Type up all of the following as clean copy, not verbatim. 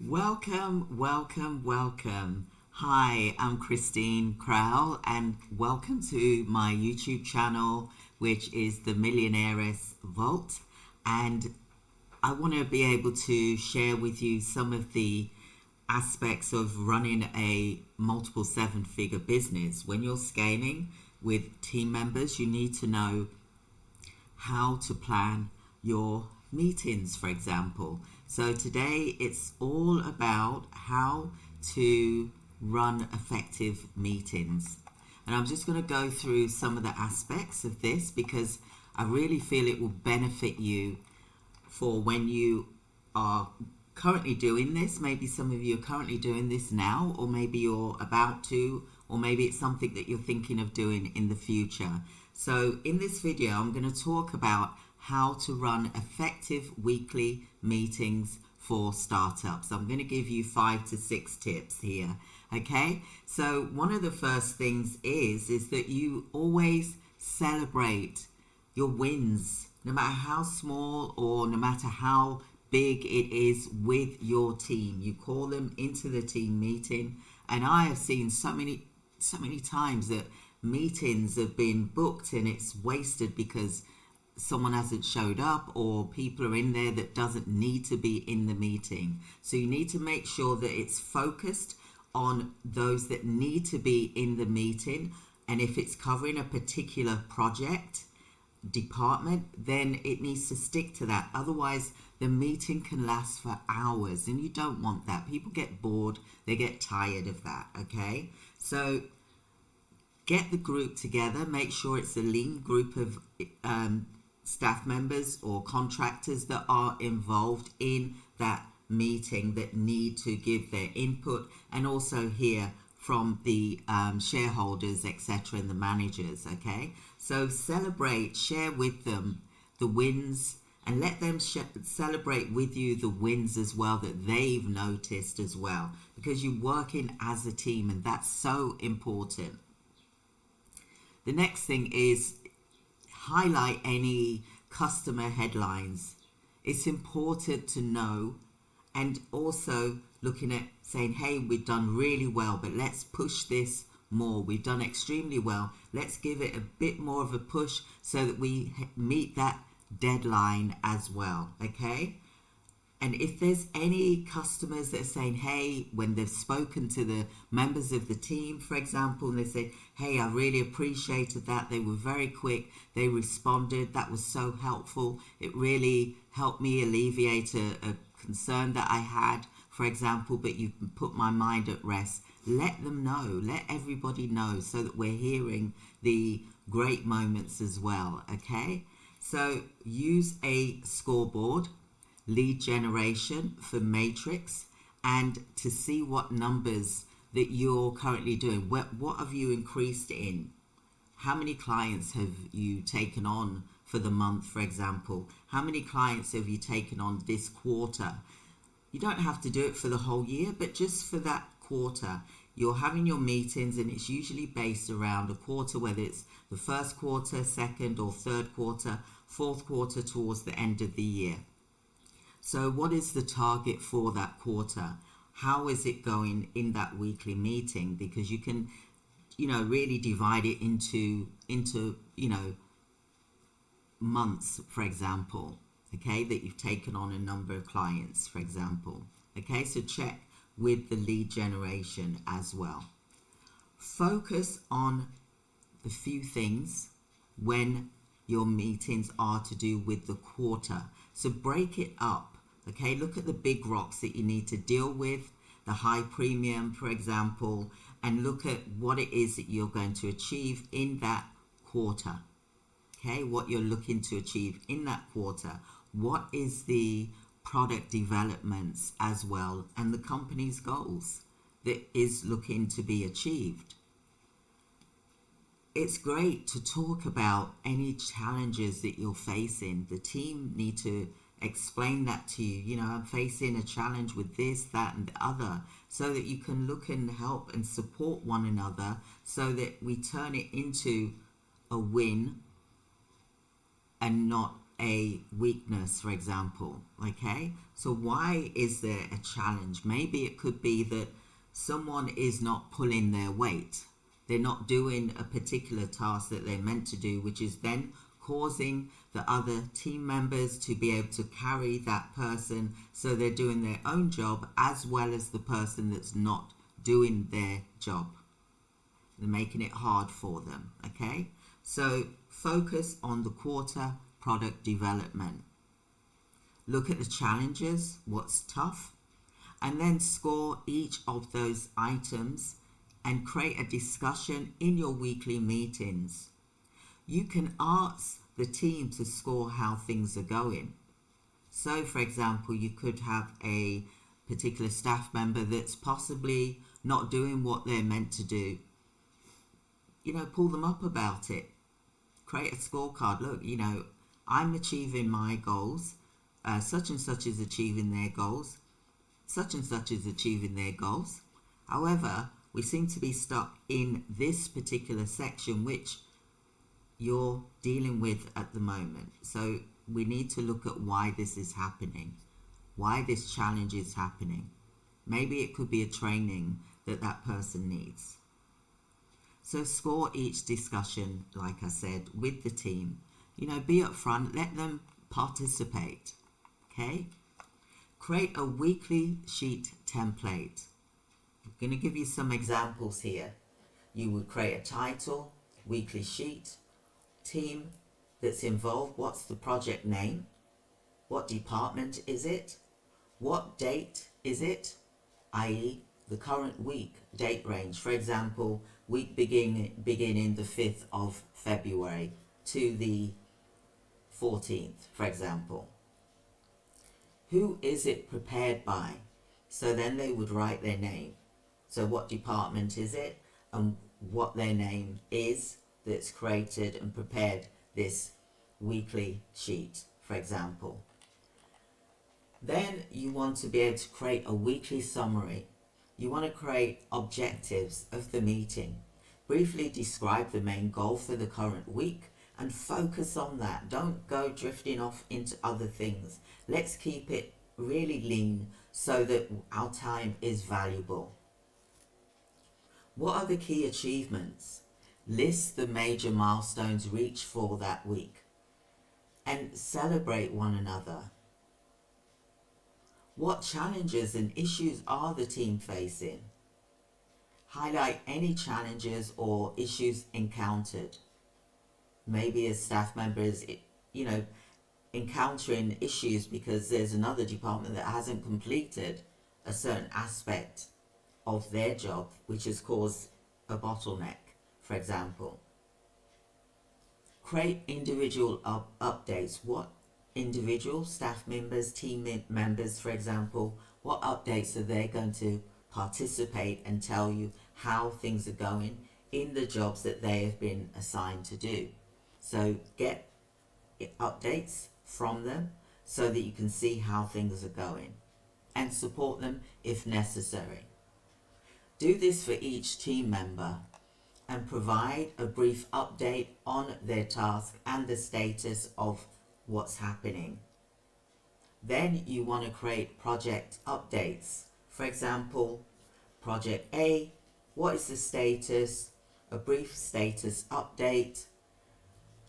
Welcome, welcome, welcome. Hi, I'm Christine Crowell, and welcome to my YouTube channel, which is the Millionairess Vault. And I want to be able to share with you some of the aspects of running a multiple seven-figure business. When you're scaling with team members, you need to know how to plan your meetings, for example. So today it's all about how to run effective meetings. And I'm just going to go through some of the aspects of this because I really feel it will benefit you for when you are currently doing this. Maybe some of you are currently doing this now, or maybe you're about to, or maybe it's something that you're thinking of doing in the future. So in this video, I'm going to talk about how to run effective weekly meetings for startups. I'm going to give you 5 to 6 tips here. Okay, so one of the first things is that you always celebrate your wins, no matter how small or no matter how big it is, with your team. You call them into the team meeting, and I have seen so many times that meetings have been booked and it's wasted because someone hasn't showed up or people are in there that doesn't need to be in the meeting. So you need to make sure that it's focused on those that need to be in the meeting, and if it's covering a particular project department, then it needs to stick to that. Otherwise the meeting can last for hours, and you don't want that. People get bored, they get tired of that. Okay, so get the group together, make sure it's a lean group of staff members or contractors that are involved in that meeting, that need to give their input and also hear from the shareholders, etc., and the managers. Okay, so celebrate, share with them the wins, and let them celebrate with you the wins as well that they've noticed as well, because you're working as a team, and that's so important. The next thing is highlight any customer headlines. It's important to know, and also looking at saying, hey, we've done really well, but let's push this more. We've done extremely well. Let's give it a bit more of a push so that we meet that deadline as well. Okay? And if there's any customers that are saying, hey, when they've spoken to the members of the team, for example, and they say, hey, I really appreciated that. They were very quick. They responded. That was so helpful. It really helped me alleviate a concern that I had, for example, but you put my mind at rest. Let them know. Let everybody know so that we're hearing the great moments as well. Okay? So use a scoreboard, lead generation for matrix, and to see what numbers that you're currently doing. What have you increased in? How many clients have you taken on for the month, for example? How many clients have you taken on this quarter? You don't have to do it for the whole year, but just for that quarter. You're having your meetings, and it's usually based around a quarter, whether it's the first quarter, second or third quarter, fourth quarter, towards the end of the year. So what is the target for that quarter? How is it going in that weekly meeting? Because you can, really divide it into months, for example, okay, that you've taken on a number of clients, for example. Okay, so check with the lead generation as well. Focus on the few things when your meetings are to do with the quarter. So break it up. Okay, look at the big rocks that you need to deal with, the high premium, for example, and look at what it is that you're going to achieve in that quarter. Okay, what you're looking to achieve in that quarter. What is the product developments as well, and the company's goals that is looking to be achieved. It's great to talk about any challenges that you're facing. The team need to explain that to you. I'm facing a challenge with this, that, and the other, so that you can look and help and support one another, so that we turn it into a win and not a weakness, for example. Okay, so why is there a challenge? Maybe it could be that someone is not pulling their weight. They're not doing a particular task that they're meant to do, which is then causing the other team members to be able to carry that person, so they're doing their own job as well as the person that's not doing their job. They're making it hard for them. Okay, so focus on the quarter product development. Look at the challenges, what's tough, and then score each of those items and create a discussion in your weekly meetings. You can ask the team to score how things are going. So, for example, you could have a particular staff member that's possibly not doing what they're meant to do. Pull them up about it. Create a scorecard. Look, I'm achieving my goals. Such and such is achieving their goals. Such and such is achieving their goals. However, we seem to be stuck in this particular section which you're dealing with at the moment. So we need to look at why this is happening, why this challenge is happening. Maybe it could be a training that person needs. So score each discussion, like I said, with the team. Be upfront, let them participate. Okay? Create a weekly sheet template. I'm going to give you some examples here. You would create a title, weekly sheet, team that's involved, what's the project name, what department is it, what date is it, i.e. the current week date range. For example, week beginning the 5th of February to the 14th, for example. Who is it prepared by? So then they would write their name. So what department is it and what their name is that's created and prepared this weekly sheet, for example. Then you want to be able to create a weekly summary. You want to create objectives of the meeting. Briefly describe the main goal for the current week and focus on that. Don't go drifting off into other things. Let's keep it really lean so that our time is valuable. What are the key achievements? List the major milestones reached for that week and celebrate one another. What challenges and issues are the team facing? Highlight any challenges or issues encountered. Maybe a staff member is, encountering issues because there's another department that hasn't completed a certain aspect of their job, which has caused a bottleneck, for example. Create individual updates. What individual staff members, team members, for example, what updates are they going to participate and tell you how things are going in the jobs that they have been assigned to do? So get updates from them so that you can see how things are going and support them if necessary. Do this for each team member and provide a brief update on their task and the status of what's happening. Then you want to create project updates. For example, project A, what is the status? A brief status update.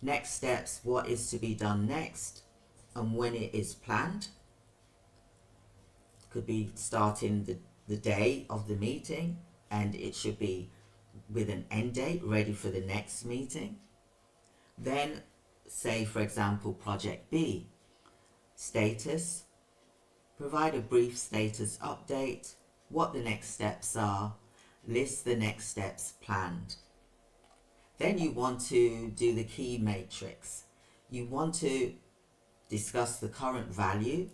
Next steps, what is to be done next and when it is planned. Could be starting the day of the meeting and it should be with an end date ready for the next meeting. Then say, for example, project B, status, provide a brief status update, what the next steps are, list the next steps planned. Then you want to do the key matrix. You want to discuss the current value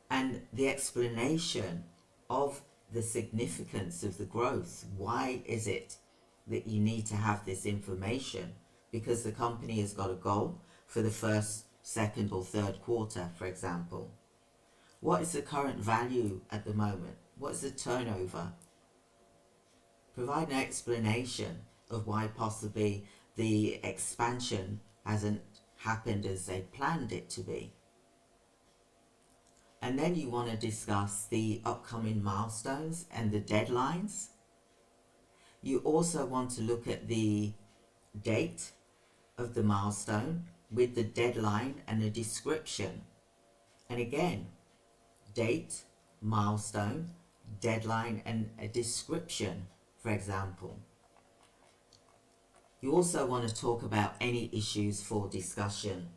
and the explanation of the significance of the growth. Why is it that you need to have this information? Because the company has got a goal for the first, second or third quarter, for example. What is the current value at the moment? What is the turnover? Provide an explanation of why possibly the expansion hasn't happened as they planned it to be. And then you want to discuss the upcoming milestones and the deadlines. You also want to look at the date of the milestone with the deadline and a description. And again, date, milestone, deadline, and a description, for example. You also want to talk about any issues for discussion.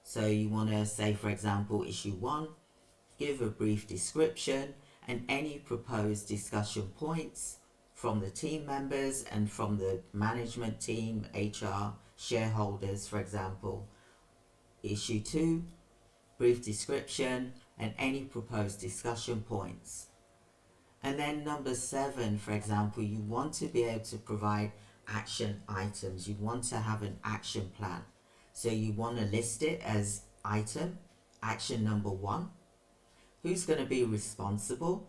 So you want to say, for example, issue 1, give a brief description and any proposed discussion points from the team members and from the management team, HR, shareholders, for example. Issue 2, brief description and any proposed discussion points. And then number 7, for example, you want to be able to provide action items. You want to have an action plan. So you want to list it as item, action number 1. Who's going to be responsible?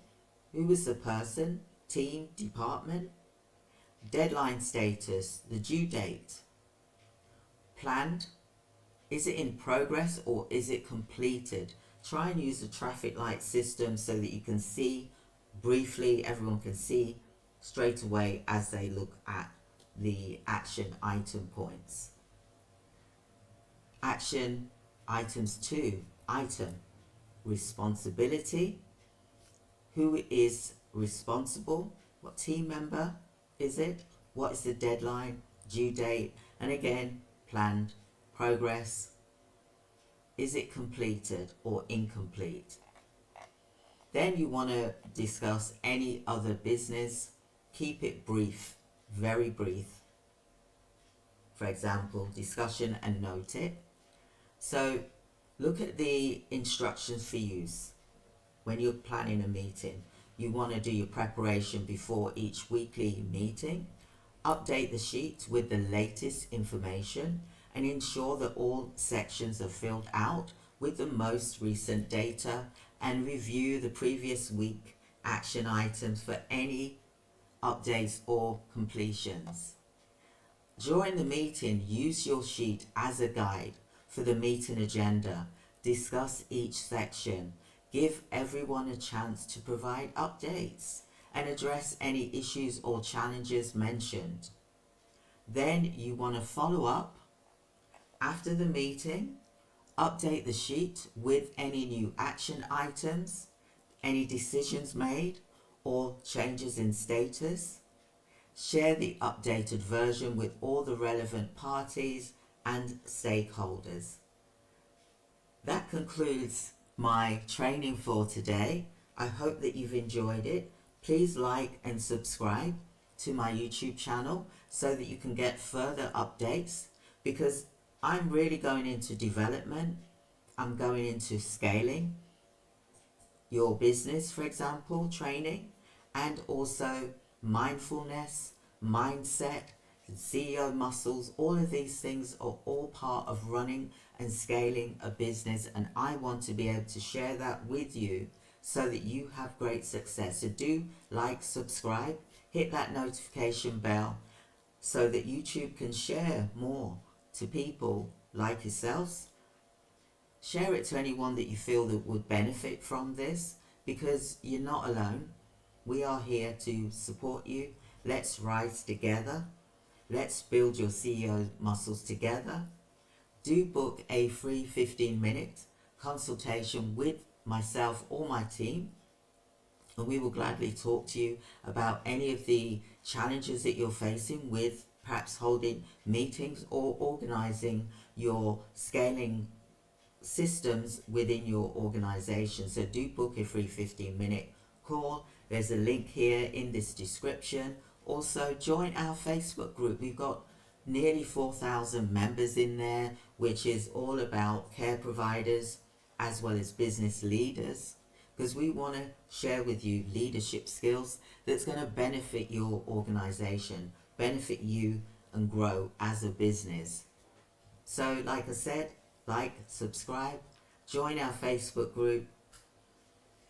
Who is the person, team, department? Deadline status, the due date. Planned, is it in progress or is it completed? Try and use the traffic light system so that you can see briefly, everyone can see straight away as they look at the action item points. Action items 2, item, responsibility. Who is responsible? What team member is it? What is the deadline, due date? And again, planned, progress. Is it completed or incomplete? Then you want to discuss any other business. Keep it brief, very brief. For example, discussion and note it. So look at the instructions for use. When you're planning a meeting, you want to do your preparation before each weekly meeting. Update the sheet with the latest information and ensure that all sections are filled out with the most recent data, and review the previous week action items for any updates or completions. During the meeting, use your sheet as a guide for the meeting agenda. Discuss each section. Give everyone a chance to provide updates and address any issues or challenges mentioned. Then you want to follow up after the meeting. Update the sheet with any new action items, any decisions made, or changes in status. Share the updated version with all the relevant parties and stakeholders. That concludes my training for today. I hope that you've enjoyed it. Please like and subscribe to my YouTube channel so that you can get further updates, because I'm really going into development. I'm going into scaling your business, for example, training, and also mindfulness, mindset, CEO muscles. All of these things are all part of running and scaling a business, and I want to be able to share that with you so that you have great success. So do like, subscribe, hit that notification bell so that YouTube can share more to people like yourselves. Share it to anyone that you feel that would benefit from this, because you're not alone. We are here to support you. Let's rise together. Let's build your CEO muscles together. Do book a free 15-minute consultation with myself or my team, and we will gladly talk to you about any of the challenges that you're facing with perhaps holding meetings or organizing your scaling systems within your organization. So do book a free 15-minute call. There's a link here in this description. Also, join our Facebook group. We've got nearly 4,000 members in there, which is all about care providers as well as business leaders, because we want to share with you leadership skills that's going to benefit your organization, benefit you, and grow as a business. So like I said, like, subscribe, join our Facebook group,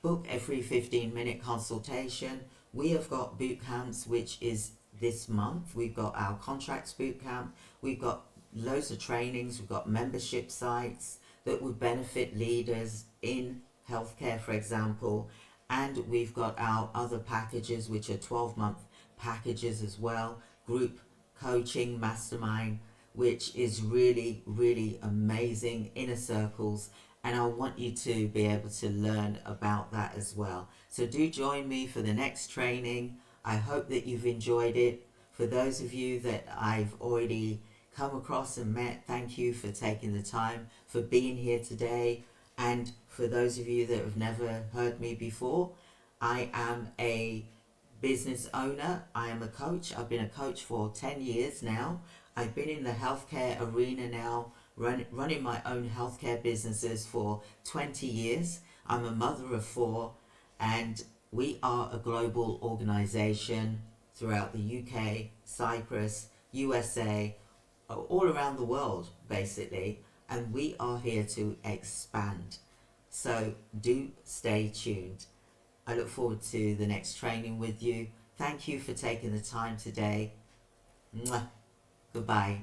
book a free 15-minute consultation. We have got boot camps, which is this month. We've got our contracts boot camp. We've got loads of trainings. We've got membership sites that would benefit leaders in healthcare, for example. And we've got our other packages, which are 12-month packages as well. Group coaching, mastermind, which is really, really amazing, inner circles. And I want you to be able to learn about that as well. So do join me for the next training. I hope that you've enjoyed it. For those of you that I've already come across and met, thank you for taking the time, for being here today. And for those of you that have never heard me before, I am a business owner. I am a coach. I've been a coach for 10 years now. I've been in the healthcare arena now, running my own healthcare businesses for 20 years. I'm a mother of 4, and we are a global organization throughout the UK, Cyprus, USA, all around the world, basically. And we are here to expand. So do stay tuned. I look forward to the next training with you. Thank you for taking the time today. Mwah. Goodbye.